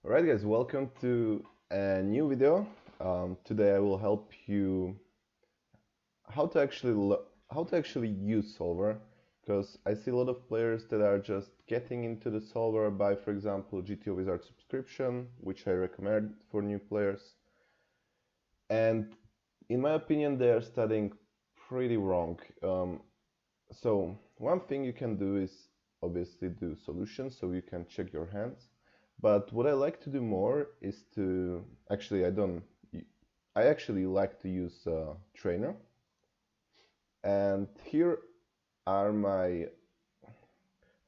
Alright guys, welcome to a new video. Today I will help you how to actually use Solver, because I see a lot of players that are just getting into the Solver by, for example, GTO Wizard subscription, which I recommend for new players. And in my opinion, they are studying pretty wrong. So one thing you can do is obviously do solutions, so you can check your hands. But what I like to do more is to actually I actually like to use Trainer, and here are my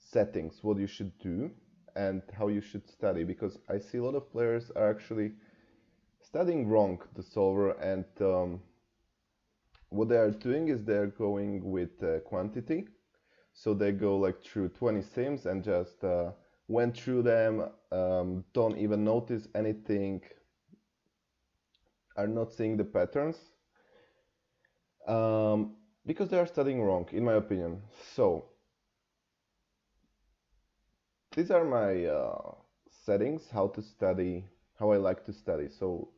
settings, what you should do and how you should study, because I see a lot of players are actually studying wrong the solver, and what they are doing is they're going with quantity. So they go like through 20 sims and just went through them, don't even notice anything, are not seeing the patterns, because they are studying wrong, in my opinion. So these are my settings, how to study, how I like to study. So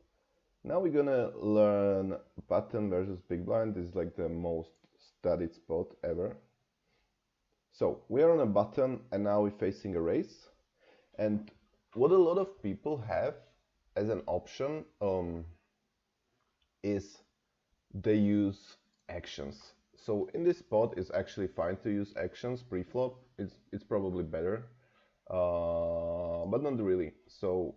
now we're gonna learn button versus big blind. This is like the most studied spot ever. So we are on a button and now we're facing a raise. And what a lot of people have as an option is they use actions. So in this spot, it's actually fine to use actions pre-flop. It's probably better, but not really. So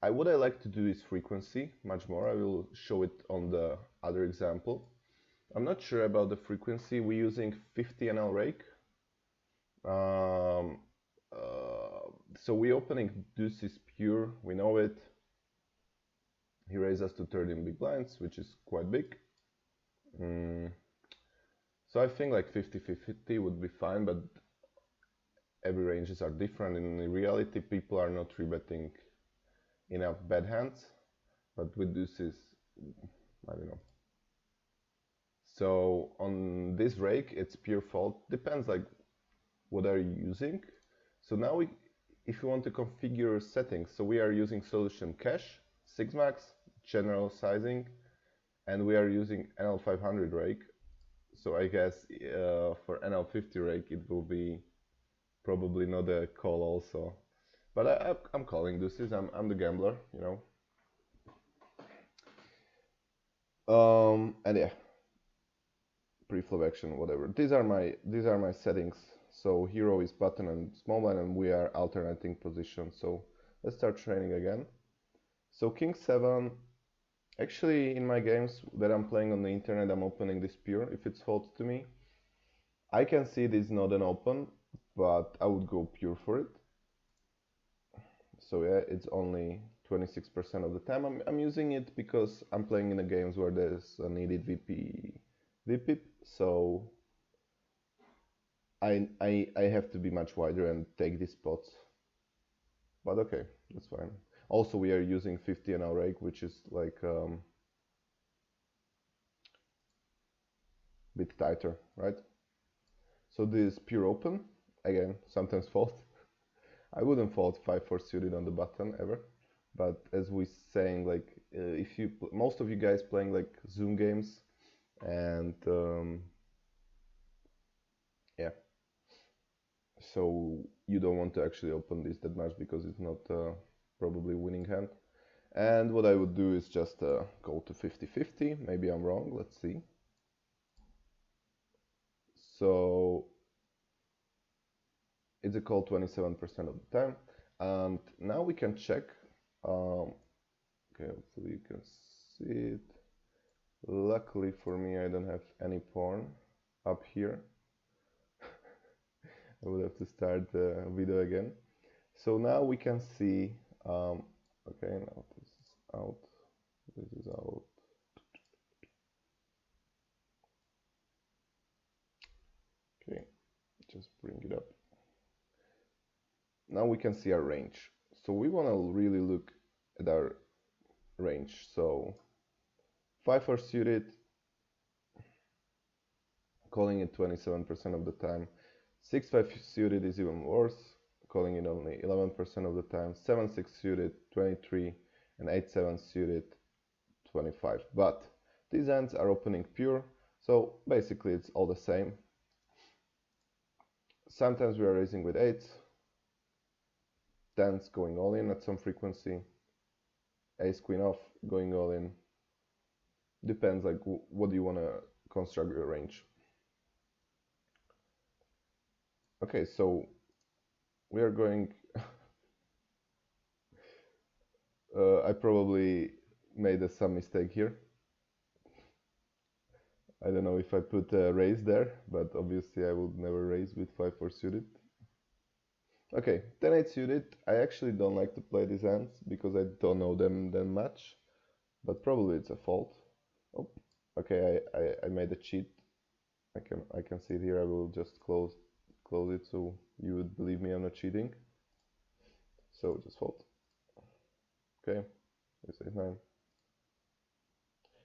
what I like to do is frequency much more. I will show it on the other example. I'm not sure about the frequency. We're using 50 NL rake. So we're opening deuces pure, we know it. He raised us to 13 big blinds, which is quite big. So I think like 50-50 would be fine, but every ranges are different. In reality, people are not rebetting enough bad hands, but with deuces, I don't know. So on this rake, it's pure fault. Depends like what are you using. So now if you want to configure settings, so we are using solution cache, 6 max, general sizing, and we are using NL500 rake. So I guess for NL50 rake it will be probably not a call also. But I'm calling deuces, I'm the gambler, you know. And yeah, pre-flop action, whatever. These are my settings. So hero is button and small blind, and we are alternating positions. So let's start training again. So king 7. Actually, in my games that I'm playing on the internet, I'm opening this pure if it's folds to me. I can see this is not an open, but I would go pure for it. So yeah, it's only 26% of the time. I'm using it because I'm playing in the games where there's a needed VP, so I have to be much wider and take these spots. But okay, that's fine. Also, we are using 50 NL rake, which is like bit tighter, right? So this pure open, again, sometimes fold. I wouldn't fold 5-4 suited on the button ever, but as we saying, like if you most of you guys playing like Zoom games, and yeah, so you don't want to actually open this that much because it's not probably winning hand. And what I would do is just go to 50-50. Maybe I'm wrong, let's see. So it's a call 27% of the time. And now we can check. Okay, hopefully you can see it. Luckily for me, I don't have any pawn up here. I would have to start the video again. So now we can see, okay, now this is out, this is out. Okay, just bring it up. Now we can see our range. So we want to really look at our range. So 5-4 suited, calling it 27% of the time. 6-5 suited is even worse, calling it only 11% of the time, 7-6 suited 23, and 8-7 suited 25. But these hands are opening pure, so basically it's all the same. Sometimes we are raising with 8s, 10s going all in at some frequency, ace queen off going all in. Depends like what do you want to construct your range. Okay, so we are going I probably made some mistake here. I don't know if I put a raise there, but obviously I would never raise with 5-4 suited. Okay, 10-8 suited. I actually don't like to play these hands because I don't know them that much, but probably it's a fault. Oh, okay, I made a cheat. I can see it here. I will just close it so you would believe me I'm not cheating. So just fold. Okay, this is 9.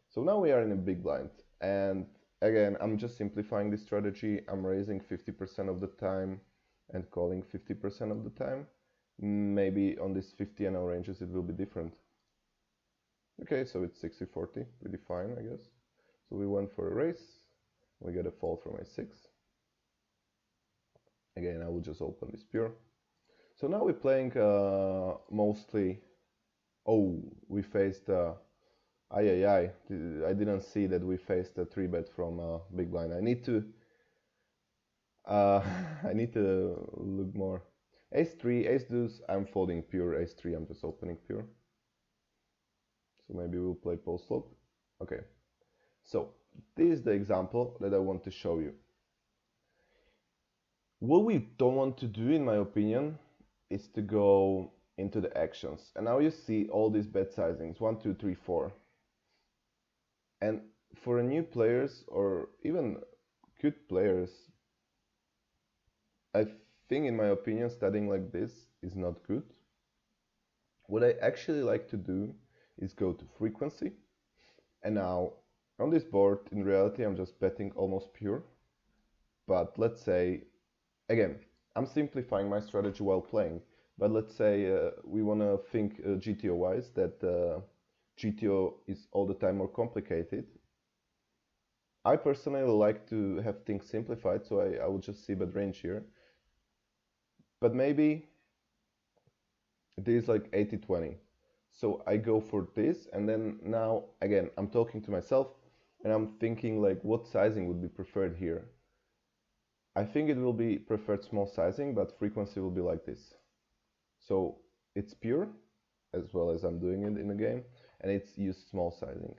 So now we are in a big blind, and again I'm just simplifying this strategy. I'm raising 50% of the time and calling 50% of the time. Maybe on these 50 NL ranges it will be different. Okay, so it's 60-40, pretty fine I guess. So we went for a raise, we get a fold from a6. Again I will just open this pure. So now we're playing mostly, oh, we faced I didn't see that we faced a 3-bet from big blind. I need to I need to look more. Ace-3, ace-deuce, I'm folding pure. Ace-3, I'm just opening pure. So maybe we'll play post-flop. Okay, so this is the example that I want to show you. What we don't want to do, in my opinion, is to go into the actions. And now you see all these bet sizings, 1, 2, 3, 4. And for new players or even good players, I think, in my opinion, studying like this is not good. What I actually like to do is go to frequency. And now on this board, in reality, I'm just betting almost pure. But let's say, again, I'm simplifying my strategy while playing. But let's say we want to think GTO wise, that GTO is all the time more complicated. I personally like to have things simplified, so I will just see bet range here. But maybe this is like 80-20. So I go for this, and then now, again, I'm talking to myself, and I'm thinking like what sizing would be preferred here. I think it will be preferred small sizing, but frequency will be like this. So it's pure, as well as I'm doing it in the game, and it's used small sizing.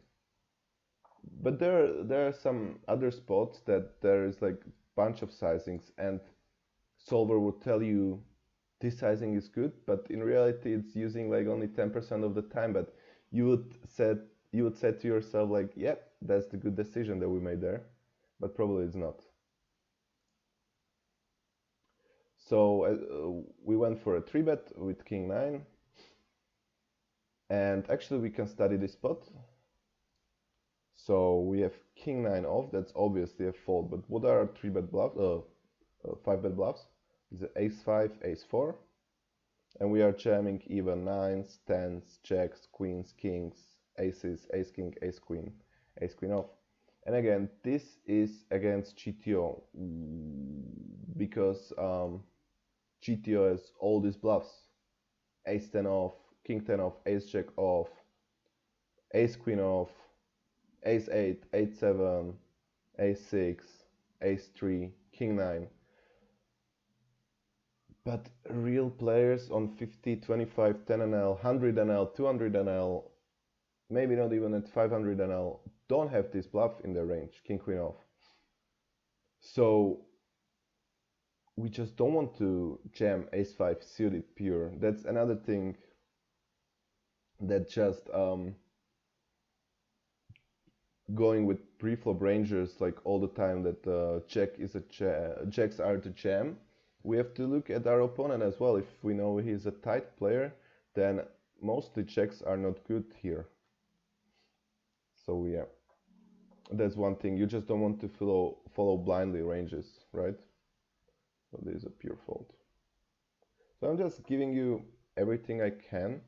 But there are some other spots that there is like bunch of sizings, and solver would tell you this sizing is good, but in reality it's using like only 10% of the time. But you would say to yourself like, yep, that's the good decision that we made there, but probably it's not. So we went for a 3-bet with king 9, and actually we can study this spot. So we have king 9 off, that's obviously a fold, but what are our 3-bet bluffs, 5-bet bluffs? Is ace 5, ace 4, and we are jamming even 9s, 10s, jacks, queens, kings, aces, ace king, ace queen off. And again, this is against GTO because GTO has all these bluffs: ace 10 off, king 10 off, ace jack off, ace queen off, ace 8, ace 7, ace 6, ace 3, king 9. But real players on 50, 25, 10 NL, 100 NL, 200 NL, maybe not even at 500 NL, don't have this bluff in their range, king queen off. So we just don't want to jam ace 5 suited pure. That's another thing that just going with pre-flop rangers like all the time, that jacks are the jam. We have to look at our opponent as well. If we know he's a tight player, then mostly jacks are not good here. So yeah, that's one thing. You just don't want to follow blindly ranges, right? So this is a pure fold. So I'm just giving you everything I can,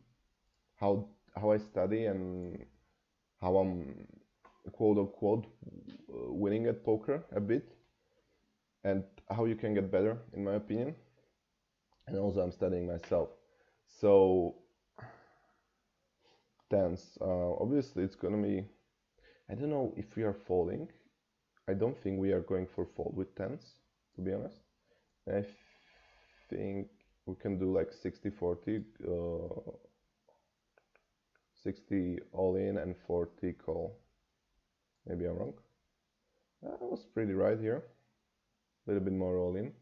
how I study and how I'm quote unquote winning at poker a bit, and how you can get better, in my opinion. And also I'm studying myself. So tens, obviously it's gonna be. I don't know if we are folding. I don't think we are going for fold with tens, to be honest. I think we can do like 60-40, 60 all in and 40 call. Maybe I'm wrong. I was pretty right here. A little bit more all in.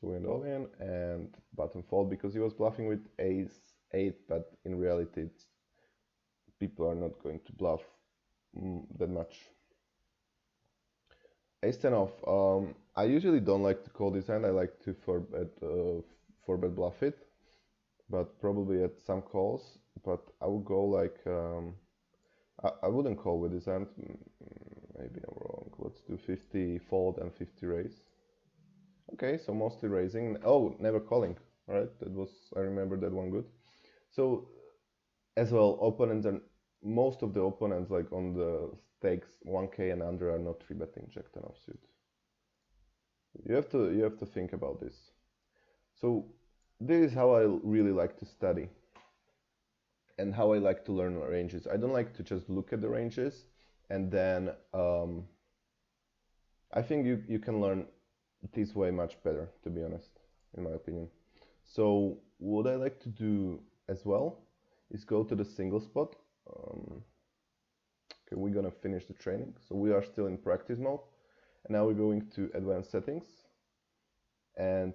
So we went all in and button fold because he was bluffing with ace 8, but in reality people are not going to bluff that much. Ace 10 off. I usually don't like to call this hand. I like to four bet bluff it, but probably at some calls. But I would go like I wouldn't call with this hand. Maybe I'm wrong. Let's do 50 fold and 50 raise. Okay, so mostly raising. Oh, never calling. All right, that was, I remember that one good. So as well, opponents are, most of the opponents like on the stakes 1k and under are not 3-betting Jack 10 offsuit. You have to think about this. So this is how I really like to study and how I like to learn ranges. I don't like to just look at the ranges and then I think you can learn this way much better, to be honest, in my opinion. So what I like to do as well is go to the single spot. Okay, we're gonna finish the training. So we are still in practice mode. And now we're going to advanced settings. And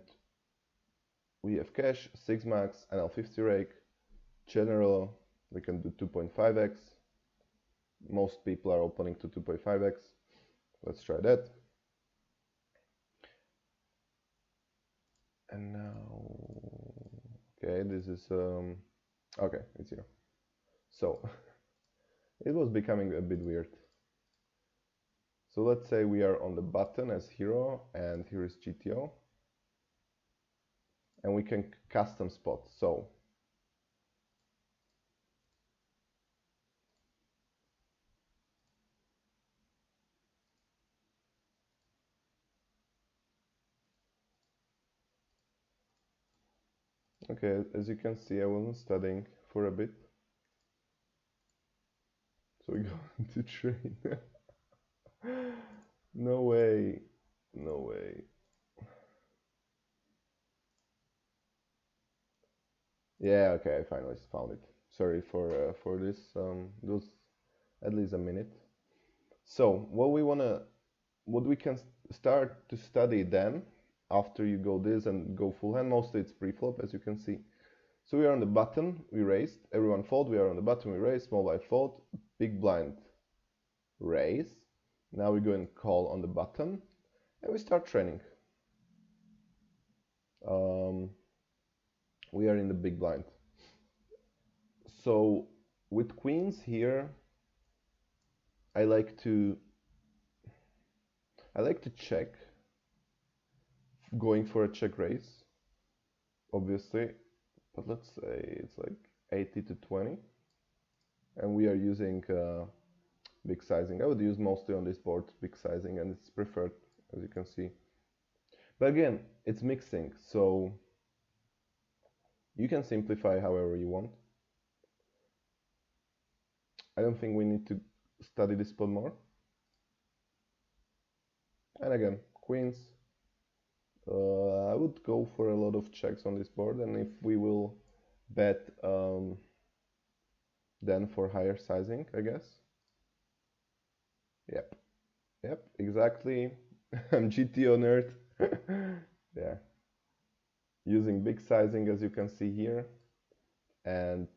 we have cash, 6 max, NL50 rake, general, we can do 2.5x. Most people are opening to 2.5x. Let's try that. And now, okay, this is, okay, it's here. So, it was becoming a bit weird. So let's say we are on the button as hero, and here is GTO. And we can custom spot. So, okay, as you can see, I wasn't studying for a bit. So we go into train. No way. No way. Yeah, okay, I finally found it. Sorry for this. It was at least a minute. So what we can start to study then, after you go this and go full hand, mostly it's pre-flop, as you can see. So we are on the button, we raised, everyone fold, we are on the button, we raise, small blind fold, big blind raise. Now we go and call on the button, and we start training. We are in the big blind. So with queens here, I like to check, going for a check raise, obviously, but let's say it's like 80 to 20, and we are using big sizing. I would use mostly on this board big sizing, and it's preferred, as you can see. But again, it's mixing, so you can simplify however you want. I don't think we need to study this spot more. And again, queens. I would go for a lot of checks on this board, and if we will bet then for higher sizing, I guess. Yep, exactly. I'm GTO nerd. Yeah. Using big sizing, as you can see here. And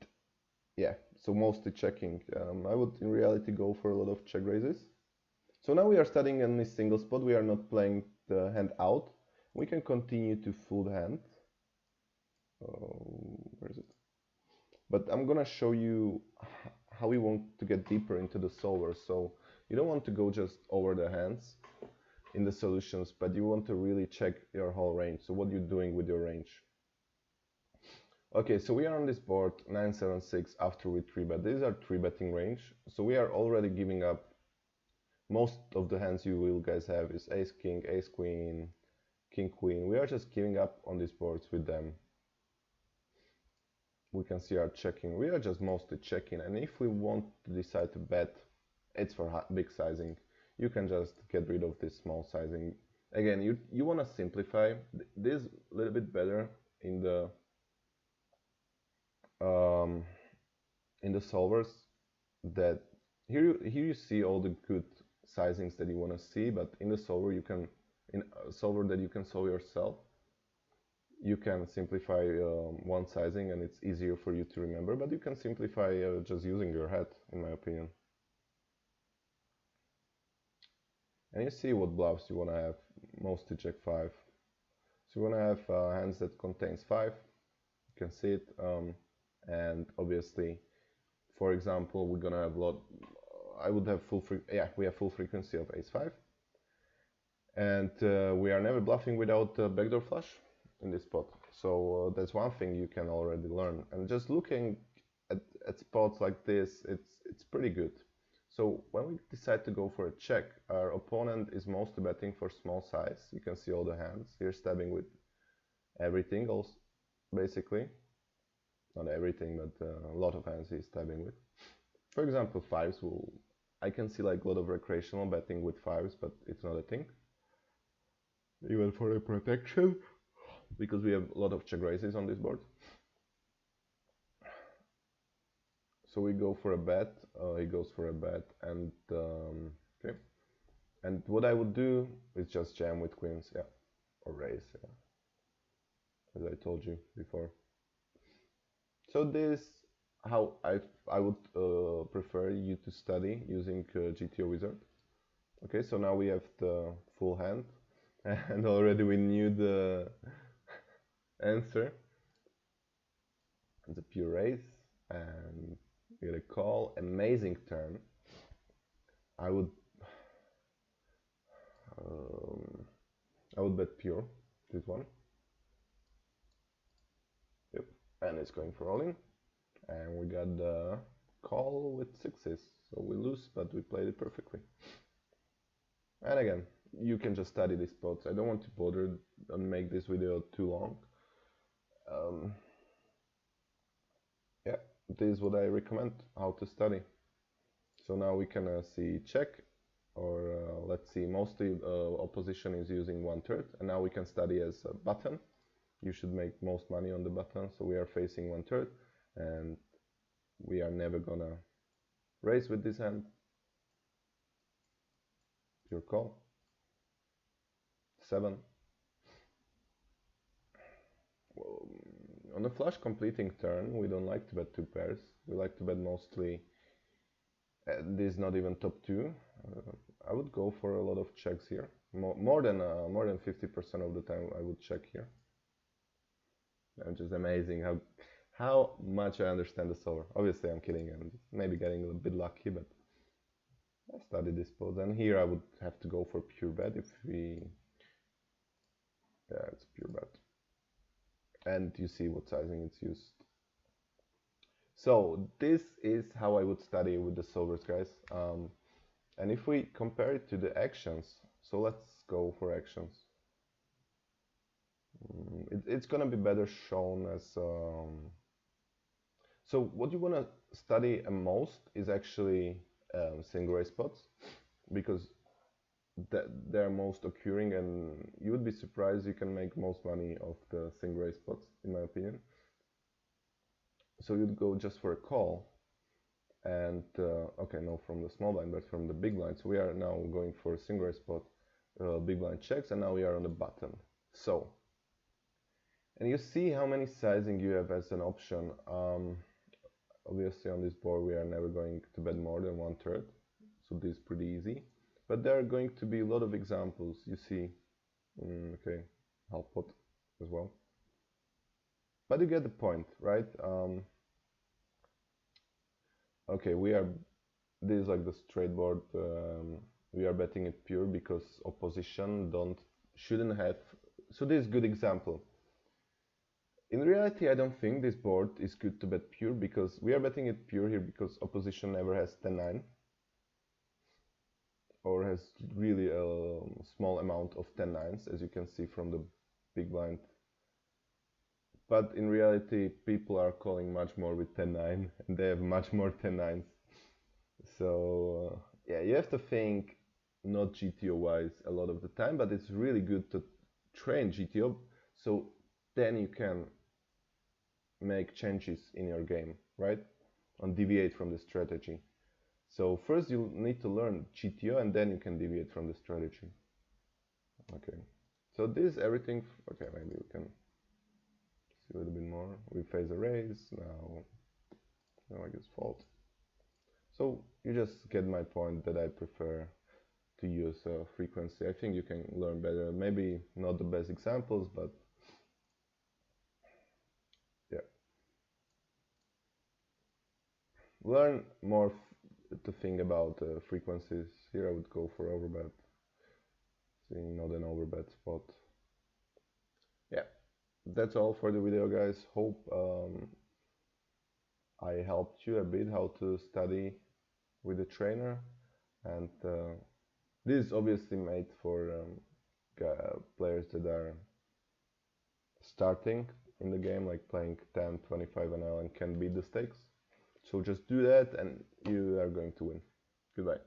yeah, so mostly checking. I would in reality go for a lot of check raises. So now we are studying in this single spot. We are not playing the hand out. We can continue to fold hand. Where is it? But I'm gonna show you how we want to get deeper into the solver. So you don't want to go just over the hands in the solutions, but you want to really check your whole range. So what you're doing with your range. Okay, so we are on this board 976 after we 3-bet. These are 3-betting range. So we are already giving up most of the hands you will guys have is ace king, ace queen, king queen. We are just giving up on these boards with them. We can see our checking. We are just mostly checking, and if we want to decide to bet, it's for big sizing. You can just get rid of this small sizing. Again, you want to simplify this a little bit better in the um, solvers. That here you see all the good sizings that you want to see, but in the solver you can in a solver that you can solve yourself, you can simplify one sizing and it's easier for you to remember, but you can simplify just using your head, in my opinion. And you see what bluffs you want to have, mostly check 5. So you want to have hands that contains 5, you can see it, and obviously, for example, we're gonna have I would have we have full frequency of ace-5, and we are never bluffing without backdoor flush in this spot. So that's one thing you can already learn. And just looking at spots like this, it's pretty good. So when we decide to go for a check, our opponent is mostly betting for small size. You can see all the hands. Here stabbing with everything, also, basically. Not everything, but a lot of hands he's stabbing with. For example, 5s will... I can see like a lot of recreational betting with 5s, but it's not a thing. Even for a protection, because we have a lot of check raises on this board. So we go for a bet, he goes for a bet, and okay. And what I would do is just jam with queens, yeah, or raise, yeah, as I told you before. So this how I would prefer you to study using GTO Wizard. Okay, so now we have the full hand, and already we knew the answer. It's a pure raise, and we get a call. Amazing turn. I would bet pure this one. Yep, and it's going for all in, and we got the call with 6s. So we lose, but we played it perfectly. And again, you can just study these spots. I don't want to bother and make this video too long. Yeah, this is what I recommend how to study. So now we can see check, or let's see, mostly opposition is using 1/3, and now we can study as a button. You should make most money on the button, so we are facing 1/3, and we are never gonna raise with this hand. Pure call. 7. Well, on a flush completing turn, we don't like to bet 2 pairs. We like to bet mostly. This is not even top 2. I would go for a lot of checks here. More than 50% of the time I would check here. It's just amazing how much I understand the solver. Obviously I'm kidding, I'm maybe getting a bit lucky, but I studied this pose, and here I would have to go for pure bet if we... Yeah, it's pure bet. And you see what sizing it's used. So this is how I would study with the solvers, guys. And if we compare it to the actions, so let's go for actions. It's gonna be better shown as... So what you wanna study most is actually single raise spots, because they're most occurring, and you would be surprised you can make most money off the single raise spots, in my opinion. So you'd go just for a call, and okay, no, from the small blind, but from the big blind. So we are now going for a single raise spot, big blind checks, and now we are on the button. So, and you see how many sizing you have as an option. Obviously on this board we are never going to bet more than 1/3, so this is pretty easy. But there are going to be a lot of examples. You see, okay, half pot as well. But you get the point, right? Okay, this is like the straight board. We are betting it pure because opposition shouldn't have. So this is a good example. In reality, I don't think this board is good to bet pure, because we are betting it pure here because opposition never has 10-9 or has really a small amount of 10-9s, as you can see from the big blind. But in reality, people are calling much more with 10-9 and they have much more 10-9s. So yeah, you have to think not GTO wise a lot of the time, but it's really good to train GTO, so then you can make changes in your game, right? And deviate from the strategy. So first you need to learn GTO and then you can deviate from the strategy. Okay, so this is everything. Okay, maybe we can see a little bit more. We phase arrays now. I guess fault. So you just get my point that I prefer to use frequency. I think you can learn better. Maybe not the best examples, but yeah. Learn more to think about frequencies. Here I would go for overbet. Seeing not an overbet spot. Yeah, that's all for the video, guys. Hope I helped you a bit how to study with a trainer, and this is obviously made for players that are starting in the game, like playing 10, 25 NL and can beat the stakes. So just do that and you are going to win. Goodbye.